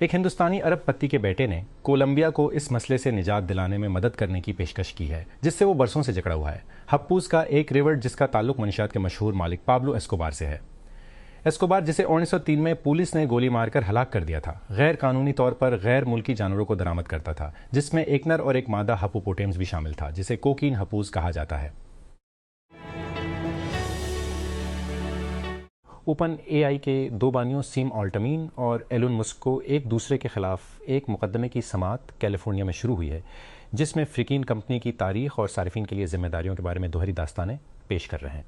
ایک ہندوستانی ارب پتی کے بیٹے نے کولمبیا کو اس مسئلے سے نجات دلانے میں مدد کرنے کی پیشکش کی ہے جس سے وہ برسوں سے جکڑا ہوا ہے۔ ہپوز کا ایک ریورٹ جس کا تعلق منشیات کے مشہور مالک پابلو ایسکوبار سے ہے۔ ایسکوبار جسے 1903 میں پولیس نے گولی مار کر ہلاک کر دیا تھا، غیر قانونی طور پر غیر ملکی جانوروں کو درآمد کرتا تھا جس میں ایک نر اور ایک مادہ ہپوپوٹیمس بھی شامل تھا جسے کوکین ہپوز کہا جاتا ہے۔ اوپن اے آئی کے دو بانیوں سیم آلٹمین اور ایلون مسک کو ایک دوسرے کے خلاف ایک مقدمے کی سماعت کیلیفورنیا میں شروع ہوئی ہے جس میں فریقین کمپنی کی تاریخ اور صارفین کے لیے ذمہ داریوں کے بارے میں دوہری داستانیں پیش کر رہے ہیں۔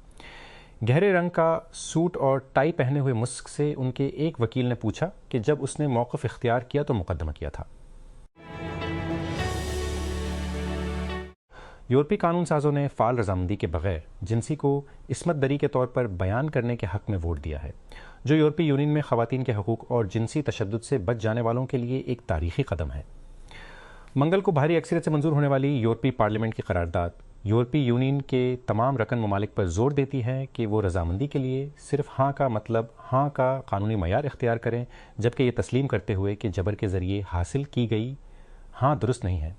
گہرے رنگ کا سوٹ اور ٹائی پہنے ہوئے مسک سے ان کے ایک وکیل نے پوچھا کہ جب اس نے موقف اختیار کیا تو مقدمہ کیا تھا۔ یورپی قانون سازوں نے فعال رضامندی کے بغیر جنسی کو عصمت دری کے طور پر بیان کرنے کے حق میں ووٹ دیا ہے، جو یورپی یونین میں خواتین کے حقوق اور جنسی تشدد سے بچ جانے والوں کے لیے ایک تاریخی قدم ہے۔ منگل کو بھاری اکثریت سے منظور ہونے والی یورپی پارلیمنٹ کی قرارداد یورپی یونین کے تمام رکن ممالک پر زور دیتی ہے کہ وہ رضامندی کے لیے صرف ہاں کا مطلب ہاں کا قانونی معیار اختیار کریں، جبکہ یہ تسلیم کرتے ہوئے کہ جبر کے ذریعے حاصل کی گئی ہاں درست نہیں ہے۔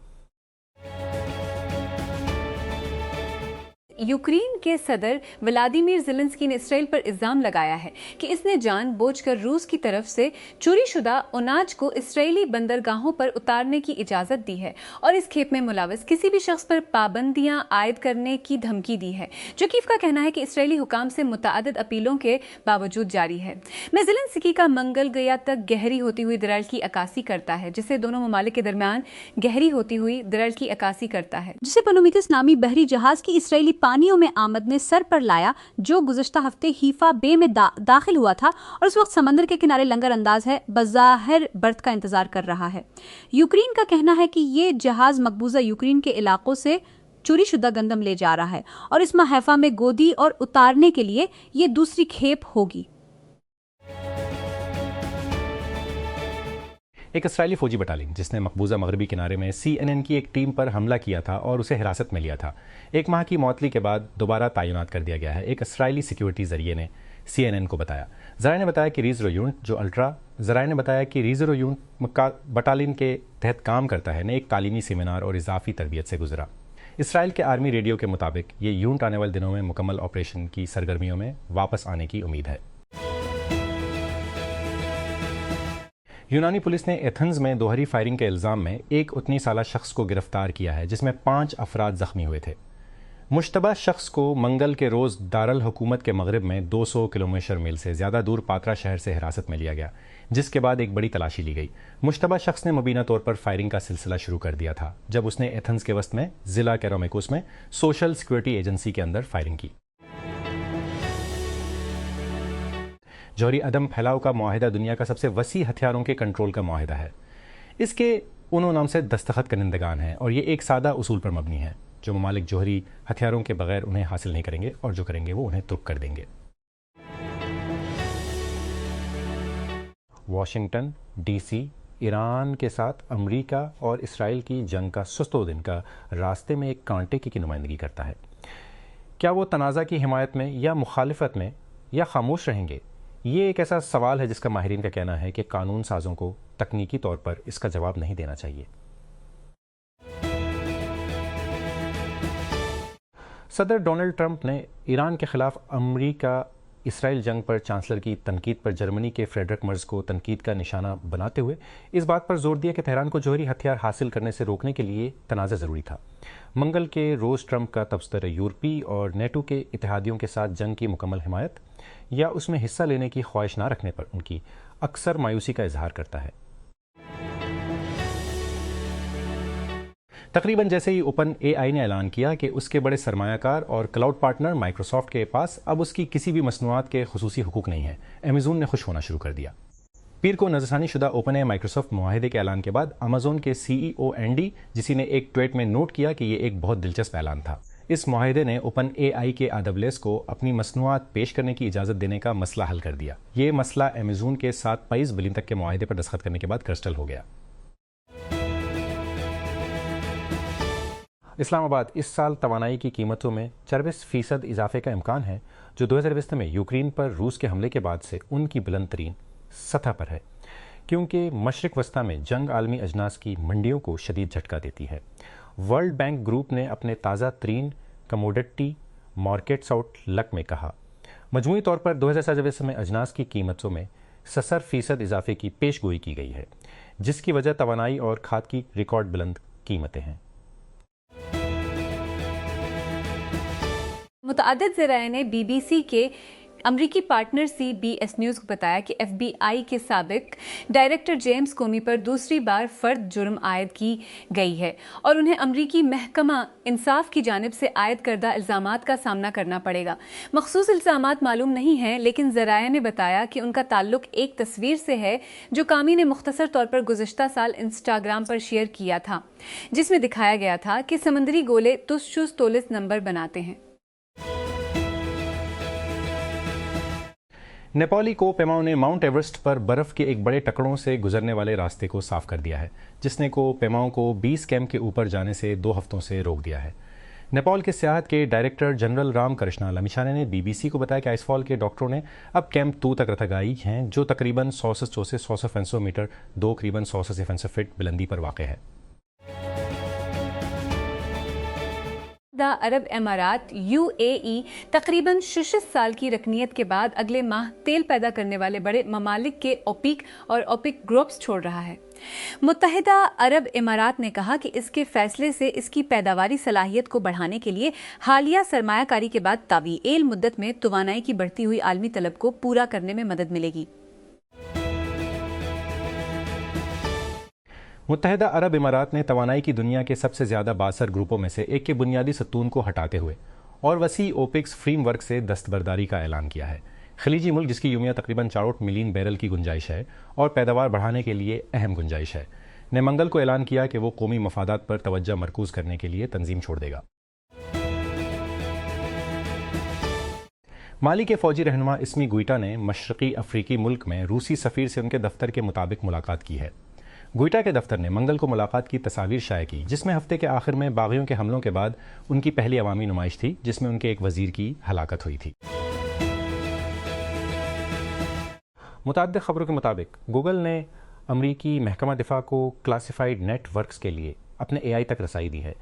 یوکرین کے صدر ولادیمیر زیلنسکی نے اسرائیل پر الزام لگایا ہے کہ اس نے جان بوجھ کر روس کی طرف سے چوری شدہ اناج کو اسرائیلی بندرگاہوں پر اتارنے کی اجازت دی ہے اور اس کھیپ میں ملوث کسی بھی شخص پر پابندیاں عائد کرنے کی دھمکی دی ہے، جو کیف کا کہنا ہے کہ اسرائیلی حکام سے متعدد اپیلوں کے باوجود جاری ہے۔ میں زیلنسکی کا منگل گیا تک گہری ہوتی ہوئی درار کی عکاسی کرتا ہے، جسے دونوں ممالک کے درمیان گہری ہوتی ہوئی درار کی عکاسی کرتا ہے، جسے پنومیتس نامی بحری جہاز کی اسرائیلی پانیوں میں آمد نے سر پر لایا، جو گزشتہ ہفتے حیفا بے میں داخل ہوا تھا اور اس وقت سمندر کے کنارے لنگر انداز ہے بظاہر برت کا انتظار کر رہا ہے۔ یوکرین کا کہنا ہے کہ یہ جہاز مقبوضہ یوکرین کے علاقوں سے چوری شدہ گندم لے جا رہا ہے اور اس ماہ حیفا میں گودی اور اتارنے کے لیے یہ دوسری کھیپ ہوگی۔ ایک اسرائیلی فوجی بٹالین جس نے مقبوضہ مغربی کنارے میں CNN کی ایک ٹیم پر حملہ کیا تھا اور اسے حراست میں لیا تھا، ایک ماہ کی معطلی کے بعد دوبارہ تعینات کر دیا گیا ہے، ایک اسرائیلی سیکیورٹی ذریعے نے CNN کو بتایا۔ ذرائع نے بتایا کہ ریزرو یونٹ جو ذرائع نے بتایا کہ ریزرو یونٹ بٹالین کے تحت کام کرتا ہے نے ایک تعلیمی سیمینار اور اضافی تربیت سے گزرا۔ اسرائیل کے آرمی ریڈیو کے مطابق یہ یونٹ آنے والے دنوں میں مکمل آپریشن کی سرگرمیوں میں واپس آنے کی امید ہے۔ یونانی پولیس نے ایتھنز میں دوہری فائرنگ کے الزام میں ایک 19 سالہ شخص کو گرفتار کیا ہے جس میں 5 افراد زخمی ہوئے تھے۔ مشتبہ شخص کو منگل کے روز دارالحکومت کے مغرب میں 200 کلومیٹر میل سے زیادہ دور پاترا شہر سے حراست میں لیا گیا، جس کے بعد ایک بڑی تلاشی لی گئی۔ مشتبہ شخص نے مبینہ طور پر فائرنگ کا سلسلہ شروع کر دیا تھا جب اس نے ایتھنز کے وسط میں ضلع کیرومیکوس میں سوشل سیکورٹی ایجنسی کے اندر فائرنگ کی۔ جوہری عدم پھیلاؤ کا معاہدہ دنیا کا سب سے وسیع ہتھیاروں کے کنٹرول کا معاہدہ ہے۔ اس کے انہوں نام سے دستخط کنندگان ہیں اور یہ ایک سادہ اصول پر مبنی ہے، جو ممالک جوہری ہتھیاروں کے بغیر انہیں حاصل نہیں کریں گے اور جو کریں گے وہ انہیں ترک کر دیں گے۔ واشنگٹن ڈی سی ایران کے ساتھ امریکہ اور اسرائیل کی جنگ کا سست و دن کا راستے میں ایک کانٹے کی نمائندگی کرتا ہے۔ کیا وہ تنازع کی حمایت میں یا مخالفت میں یا خاموش رہیں گے؟ یہ ایک ایسا سوال ہے جس کا ماہرین کا کہنا ہے کہ قانون سازوں کو تکنیکی طور پر اس کا جواب نہیں دینا چاہیے۔ صدر ڈونلڈ ٹرمپ نے ایران کے خلاف امریکہ اسرائیل جنگ پر چانسلر کی تنقید پر جرمنی کے فریڈرک مرز کو تنقید کا نشانہ بناتے ہوئے اس بات پر زور دیا کہ تہران کو جوہری ہتھیار حاصل کرنے سے روکنے کے لیے تنازع ضروری تھا۔ منگل کے روز ٹرمپ کا تبصرہ یورپی اور نیٹو کے اتحادیوں کے ساتھ جنگ کی مکمل حمایت یا اس میں حصہ لینے کی خواہش نہ رکھنے پر ان کی اکثر مایوسی کا اظہار کرتا ہے۔ تقریباً جیسے ہی اوپن اے آئی نے اعلان کیا کہ اس کے بڑے سرمایہ کار اور کلاؤڈ پارٹنر مائکروسافٹ کے پاس اب اس کی کسی بھی مصنوعات کے خصوصی حقوق نہیں ہیں، ایمیزون نے خوش ہونا شروع کر دیا۔ پیر کو نظرثانی شدہ اوپن اے مائکروسافٹ معاہدے کے اعلان کے بعد امازون کے CEO اینڈی جسی نے ایک ٹویٹ میں نوٹ کیا کہ یہ ایک بہت دلچسپ اعلان تھا۔ اس معاہدے نے اوپن اے آئی کے AWS کو اپنی مصنوعات پیش کرنے کی اجازت دینے کا مسئلہ حل کر دیا۔ یہ مسئلہ ایمیزون کے 7 بلین تک کے معاہدے پر دستخط کرنے کے بعد کرسٹل ہو گیا۔ اسلام آباد اس سال توانائی کی قیمتوں میں 24% اضافے کا امکان ہے، جو 2020 میں یوکرین پر روس کے حملے کے بعد سے ان کی بلند ترین سطح پر ہے۔ کیونکہ مشرق وسطیٰ میں جنگ عالمی اجناس کی منڈیوں کو شدید جھٹکا دیتی ہے۔ ورلڈ بینک گروپ نے اپنے تازہ ترین کموڈٹی مارکیٹس آؤٹ لک میں کہا مجموعی طور پر 2017 میں اجناس کی قیمتوں میں 70% اضافے کی پیش گوئی کی گئی ہے، جس کی وجہ توانائی اور کھاد کی ریکارڈ بلند قیمتیں ہیں۔ متعدد ذرائع نے بی بی سی کے امریکی partner C B S news کو بتایا کہ ایف بی آئی کے سابق ڈائریکٹر جیمز کومی پر دوسری بار فرد جرم عائد کی گئی ہے اور انہیں امریکی محکمہ انصاف کی جانب سے عائد کردہ الزامات کا سامنا کرنا پڑے گا۔ مخصوص الزامات معلوم نہیں ہیں، لیکن ذرائع نے بتایا کہ ان کا تعلق ایک تصویر سے ہے جو کامی نے مختصر طور پر گزشتہ سال انسٹاگرام پر شیئر کیا تھا، جس میں دکھایا گیا تھا کہ سمندری گولے تس چس تولس نمبر بناتے ہیں۔ نیپالی کو پیماؤ نے ماؤنٹ ایورسٹ پر برف کے ایک بڑے ٹکڑوں سے گزرنے والے راستے کو صاف کر دیا ہے، جس نے کو پیماؤ کو 20 کیمپ کے اوپر جانے سے 2 ہفتوں سے روک دیا ہے۔ نیپال کے سیاحت کے ڈائریکٹر جنرل رام کرشنا لمیشانے نے بی بی سی کو بتایا کہ آئس فال کے ڈاکٹروں نے اب کیمپ 2 تک رتگائی ہیں، جو تقریباً 100 سے 100 میٹر 2 قریباً 100 سے 100 فٹ بلندی پر واقع ہے۔ عرب امارات یو اے ای تقریباً 6 سال کی رکنیت کے بعد اگلے ماہ تیل پیدا کرنے والے بڑے ممالک کے اوپیک اور اوپیک گروپس چھوڑ رہا ہے۔ متحدہ عرب امارات نے کہا کہ اس کے فیصلے سے اس کی پیداواری صلاحیت کو بڑھانے کے لیے حالیہ سرمایہ کاری کے بعد طویل مدت میں توانائی کی بڑھتی ہوئی عالمی طلب کو پورا کرنے میں مدد ملے گی۔ متحدہ عرب امارات نے توانائی کی دنیا کے سب سے زیادہ بااثر گروپوں میں سے ایک کے بنیادی ستون کو ہٹاتے ہوئے اور وسیع اوپیکس فریم ورک سے دستبرداری کا اعلان کیا ہے۔ خلیجی ملک جس کی یومیہ تقریباً 4 ملین بیرل کی گنجائش ہے اور پیداوار بڑھانے کے لیے اہم گنجائش ہے، نے منگل کو اعلان کیا کہ وہ قومی مفادات پر توجہ مرکوز کرنے کے لیے تنظیم چھوڑ دے گا۔ مالی کے فوجی رہنما اسمی گوئٹا نے مشرقی افریقی ملک میں روسی سفیر سے ان کے دفتر کے مطابق ملاقات کی ہے۔ گوئٹا کے دفتر نے منگل کو ملاقات کی تصاویر شائع کی، جس میں ہفتے کے آخر میں باغیوں کے حملوں کے بعد ان کی پہلی عوامی نمائش تھی، جس میں ان کے ایک وزیر کی ہلاکت ہوئی تھی۔ متعدد خبروں کے مطابق گوگل نے امریکی محکمہ دفاع کو کلاسیفائیڈ نیٹ ورکس کے لیے اپنے اے آئی تک رسائی دی ہے،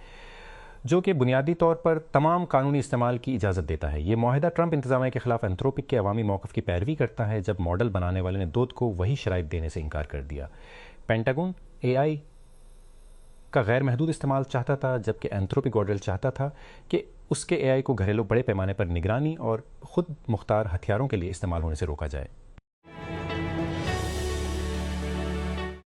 جو کہ بنیادی طور پر تمام قانونی استعمال کی اجازت دیتا ہے۔ یہ معاہدہ ٹرمپ انتظامیہ کے خلاف اینتھروپک کے عوامی موقف کی پیروی کرتا ہے، جب ماڈل بنانے والے نے دودھ کو وہی شرائط دینے سے انکار کر دیا۔ پینٹاگون اے آئی کا غیر محدود استعمال چاہتا تھا، جبکہ اینتھروپک گوڈل چاہتا تھا کہ اس کے اے آئی کو گھریلو بڑے پیمانے پر نگرانی اور خود مختار ہتھیاروں کے لیے استعمال ہونے سے روکا جائے۔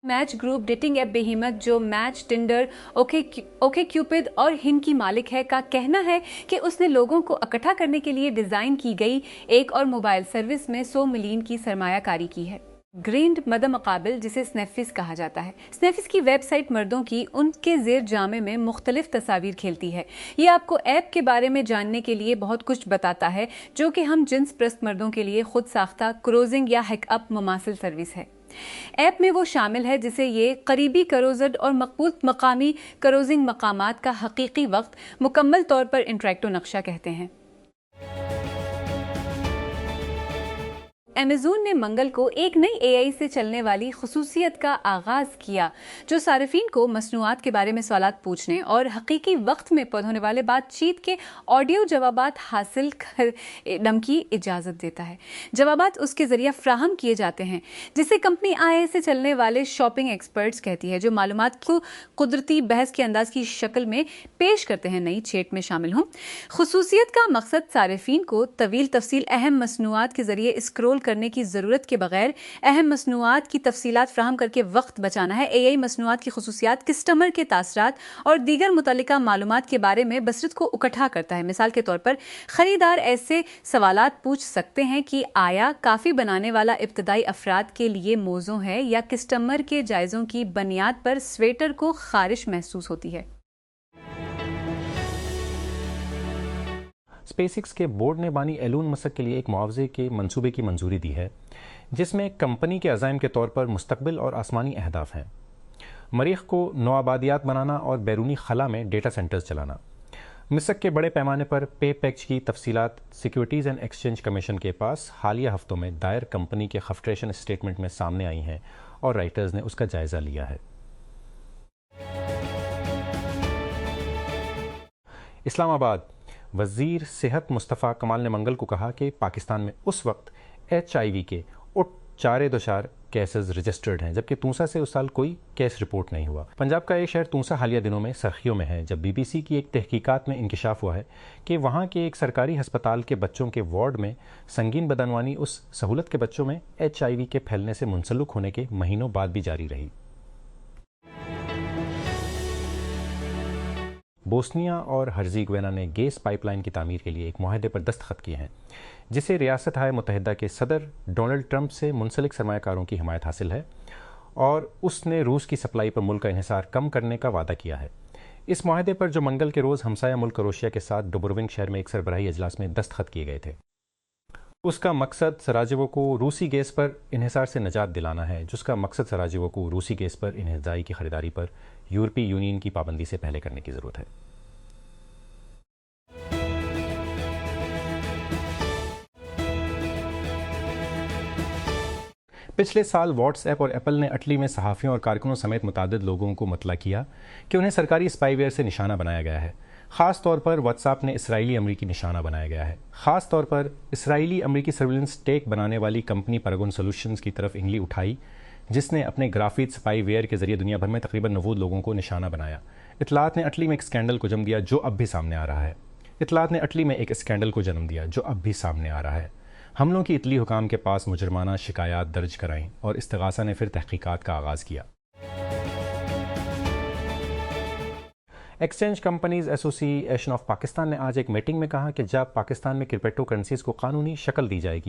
میچ گروپ ڈیٹنگ ایپ بہیمت جو میچ، ٹنڈر، اوکے کیوپڈ اور ہن کی مالک ہے کا کہنا ہے کہ اس نے لوگوں کو اکٹھا کرنے کے لیے ڈیزائن کی گئی ایک اور موبائل سروس میں 100 ملین کی سرمایہ کاری کی ہے۔ گرینڈ مد مقابل، جسے سنیفس کہا جاتا ہے، سنیفس کی ویب سائٹ مردوں کی ان کے زیر جامے میں مختلف تصاویر کھیلتی ہے۔ یہ آپ کو ایپ کے بارے میں جاننے کے لیے بہت کچھ بتاتا ہے، جو کہ ہم جنس پرست مردوں کے لیے خود ساختہ کروزنگ یا ہیک اپ مماثل سروس ہے۔ ایپ میں وہ شامل ہے جسے یہ قریبی کروزڈ اور مقبول مقامی کروزنگ مقامات کا حقیقی وقت مکمل طور پر انٹریکٹو نقشہ کہتے ہیں۔ ایمیزون نے منگل کو ایک نئی اے آئی سے چلنے والی خصوصیت کا آغاز کیا، جو صارفین کو مصنوعات کے بارے میں سوالات پوچھنے اور حقیقی وقت میں ہونے والے بات چیت کے آڈیو جوابات حاصل کرنے کی اجازت دیتا ہے۔ جوابات اس کے ذریعہ فراہم کیے جاتے ہیں، جسے کمپنی آئی سے چلنے والے شاپنگ ایکسپرٹس کہتی ہے، جو معلومات کو قدرتی بحث کے انداز کی شکل میں پیش کرتے ہیں، نئی چیٹ میں شامل ہوں۔ خصوصیت کا مقصد صارفین کو طویل تفصیل اہم مصنوعات کے ذریعے اسکرول کرنے کی ضرورت کے بغیر اہم مصنوعات کی تفصیلات فراہم کر کے وقت بچانا ہے۔ اے آئی مصنوعات کی خصوصیات، کسٹمر کے تاثرات اور دیگر متعلقہ معلومات کے بارے میں بصیرت کو اکٹھا کرتا ہے۔ مثال کے طور پر خریدار ایسے سوالات پوچھ سکتے ہیں کہ آیا کافی بنانے والا ابتدائی افراد کے لیے موزوں ہے، یا کسٹمر کے جائزوں کی بنیاد پر سویٹر کو خارش محسوس ہوتی ہے۔ اسپیس ایکس کے بورڈ نے بانی ایلون مسک کے لیے ایک معاوضے کے منصوبے کی منظوری دی ہے، جس میں کمپنی کے عزائم کے طور پر مستقبل اور آسمانی اہداف ہیں: مریخ کو نوآبادیات بنانا اور بیرونی خلا میں ڈیٹا سینٹرز چلانا۔ مسک کے بڑے پیمانے پر پے پیکج کی تفصیلات سیکیورٹیز اینڈ ایکسچینج کمیشن کے پاس حالیہ ہفتوں میں دائر کمپنی کے خفٹریشن اسٹیٹمنٹ میں سامنے آئی ہیں اور رائٹرز نے اس کا جائزہ لیا ہے۔ اسلام آباد وزیر صحت مصطفیٰ کمال نے منگل کو کہا کہ پاکستان میں اس وقت HIV کے 4.2 کیسز رجسٹرڈ ہیں، جبکہ تونسا سے اس سال کوئی کیس رپورٹ نہیں ہوا۔ پنجاب کا ایک شہر تونسا حالیہ دنوں میں سرخیوں میں ہے، جب BBC کی ایک تحقیقات میں انکشاف ہوا ہے کہ وہاں کے ایک سرکاری ہسپتال کے بچوں کے وارڈ میں سنگین بدعنوانی اس سہولت کے بچوں میں HIV کے پھیلنے سے منسلک ہونے کے مہینوں بعد بھی جاری رہی۔ بوسنیا اور ہرزیگوینا نے گیس پائپ لائن کی تعمیر کے لیے ایک معاہدے پر دستخط کیے ہیں، جسے ریاستہائے متحدہ کے صدر ڈونلڈ ٹرمپ سے منسلک سرمایہ کاروں کی حمایت حاصل ہے، اور اس نے روس کی سپلائی پر ملک کا انحصار کم کرنے کا وعدہ کیا ہے۔ اس معاہدے پر جو منگل کے روز ہمسایہ ملک کروشیا کے ساتھ ڈوبروونک شہر میں ایک سربراہی اجلاس میں دستخط کیے گئے تھے، اس کا مقصد سراجیوو کو روسی گیس پر انحصار سے نجات دلانا ہے، جس کا مقصد سراجیوو کو روسی گیس پر انحصائی کی خریداری پر یورپی یونین کی پابندی سے پہلے کرنے کی ضرورت ہے۔ پچھلے سال واٹس ایپ اور ایپل نے اٹلی میں صحافیوں اور کارکنوں سمیت متعدد لوگوں کو مطلع کیا کہ انہیں سرکاری اسپائی ویئر سے نشانہ بنایا گیا ہے۔ خاص طور پر واٹس ایپ نے اسرائیلی امریکی نشانہ بنایا گیا ہے۔ خاص طور پر اسرائیلی امریکی سرویلنس ٹیک بنانے والی کمپنی پیراگون سولوشنز کی طرف انگلی اٹھائی، جس نے اپنے گرافیت اسپائی ویئر کے ذریعے دنیا بھر میں تقریباً 90 لوگوں کو نشانہ بنایا۔ اطلاعات نے اٹلی میں ایک اسکینڈل کو جنم دیا جو اب بھی سامنے آ رہا ہے۔ حملوں کی اٹلی حکام کے پاس مجرمانہ شکایات درج کرائیں اور استغاثہ نے پھر تحقیقات کا آغاز کیا۔ ایکسچینج کمپنیز ایسوسی ایشن آف پاکستان نے آج ایک میٹنگ میں کہا کہ جب پاکستان میں کرپٹو کرنسیز کو قانونی شکل دی جائے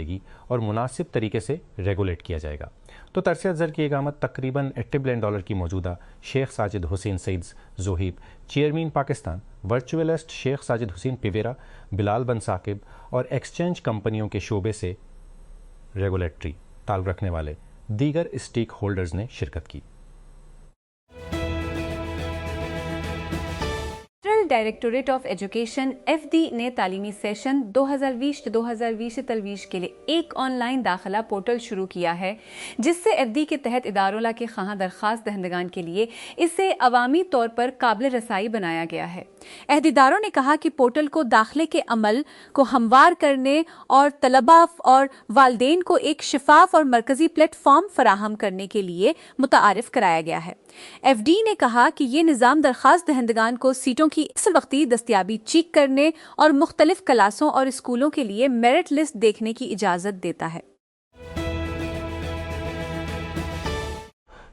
گی اور مناسب طریقے سے ریگولیٹ کیا جائے گا تو ترسیت زر کی اقامت تقریباً $80 بلین کی موجودہ شیخ ساجد حسین سعید زوہیب، چیئرمین پاکستان، ورچوئلسٹ شیخ ساجد حسین پیویرا، بلال بن ثاقب اور ایکسچینج کمپنیوں کے شعبے سے ریگولیٹری تعلق رکھنے والے دیگر اسٹیک ہولڈرز نے شرکت کی۔ ڈائریکٹوریٹ آف ایجوکیشن FD نے تعلیمی سیشن 2020-2020 کے لیے ایک آن لائن داخلہ پورٹل شروع کیا ہے، جس سے FD کے تحت اداروں کے خواہاں درخواست دہندگان کے لیے اسے عوامی طور پر قابل رسائی بنایا گیا ہے۔ عہدیداروں نے کہا کہ پورٹل کو داخلے کے عمل کو ہموار کرنے اور طلباء اور والدین کو ایک شفاف اور مرکزی پلیٹ فارم فراہم کرنے کے لیے متعارف کرایا گیا ہے۔ FD نے کہا کہ یہ نظام درخواست دہندگان کو سیٹوں کی اس وقتی دستیابی چیک کرنے اور مختلف کلاسوں اور اسکولوں کے لیے میرٹ لسٹ دیکھنے کی اجازت دیتا ہے۔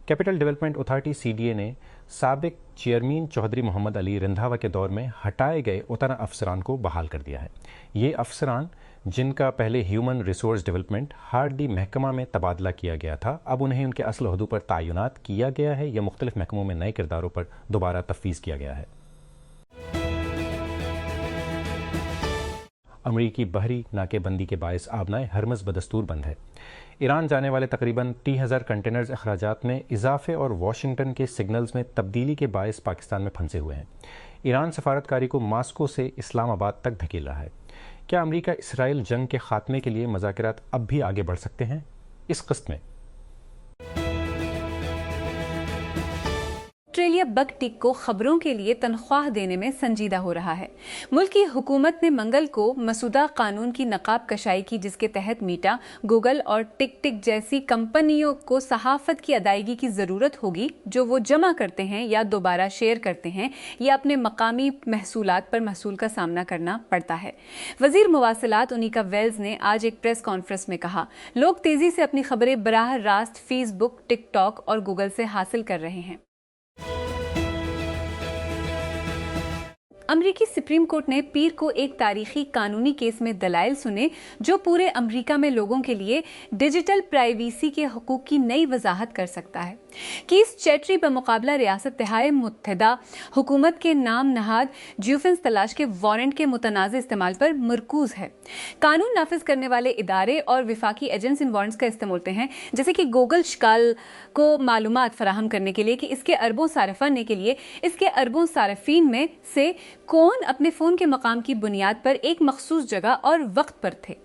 کیپٹل ڈیولپمنٹ اتھارٹی CDA نے سابق چیئرمین چودھری محمد علی رندھاوا کے دور میں ہٹائے گئے اتنا افسران کو بحال کر دیا ہے۔ یہ افسران جن کا پہلے ہیومن ریسورس ڈیولپمنٹ ہارڈی محکمہ میں تبادلہ کیا گیا تھا، اب انہیں ان کے اصل عہدوں پر تعینات کیا گیا ہے یا مختلف محکموں میں نئے کرداروں پر دوبارہ تفویض کیا گیا ہے۔ امریکی بحری ناکے بندی کے باعث آبنائے ہرمز بدستور بند ہے۔ ایران جانے والے تقریباً 30,000 کنٹینرز اخراجات میں اضافے اور واشنگٹن کے سگنلز میں تبدیلی کے باعث پاکستان میں پھنسے ہوئے ہیں۔ ایران سفارتکاری کو ماسکو سے اسلام آباد تک دھکیل رہا ہے۔ کیا امریکہ اسرائیل جنگ کے خاتمے کے لیے مذاکرات اب بھی آگے بڑھ سکتے ہیں؟ اس قسط میں آسٹریلیا بگ ٹک کو خبروں کے لیے تنخواہ دینے میں سنجیدہ ہو رہا ہے۔ ملک کی حکومت نے منگل کو مسودہ قانون کی نقاب کشائی کی، جس کے تحت میٹا، گوگل اور ٹک ٹک جیسی کمپنیوں کو صحافت کی ادائیگی کی ضرورت ہوگی جو وہ جمع کرتے ہیں یا دوبارہ شیئر کرتے ہیں یا اپنے مقامی محصولات پر محصول کا سامنا کرنا پڑتا ہے۔ وزیر مواصلات انیکا ویلز نے آج ایک پریس کانفرنس میں کہا، لوگ تیزی سے اپنی خبریں براہ راست فیس بک، ٹک ٹاک اور گوگل سے حاصل کر رہے ہیں۔ امریکی سپریم کورٹ نے پیر کو ایک تاریخی قانونی کیس میں دلائل سنے جو پورے امریکہ میں لوگوں کے لیے ڈیجیٹل پرائیویسی کے حقوق کی نئی وضاحت کر سکتا ہے۔ کیس چیٹری بمقابلہ ریاست دہائے متحدہ حکومت کے نام نہاد جیوفنس تلاش کے وارنٹ کے متنازع استعمال پر مرکوز ہے۔ قانون نافذ کرنے والے ادارے اور وفاقی ایجنٹس ان وارنٹس کا استعمال ہوتے ہیں، جیسے کہ گوگل شکال کو معلومات فراہم کرنے کے لیے کہ اس کے اربوں صارفین کے لیے اس کے اربوں صارفین میں سے کون اپنے فون کے مقام کی بنیاد پر ایک مخصوص جگہ اور وقت پر تھے۔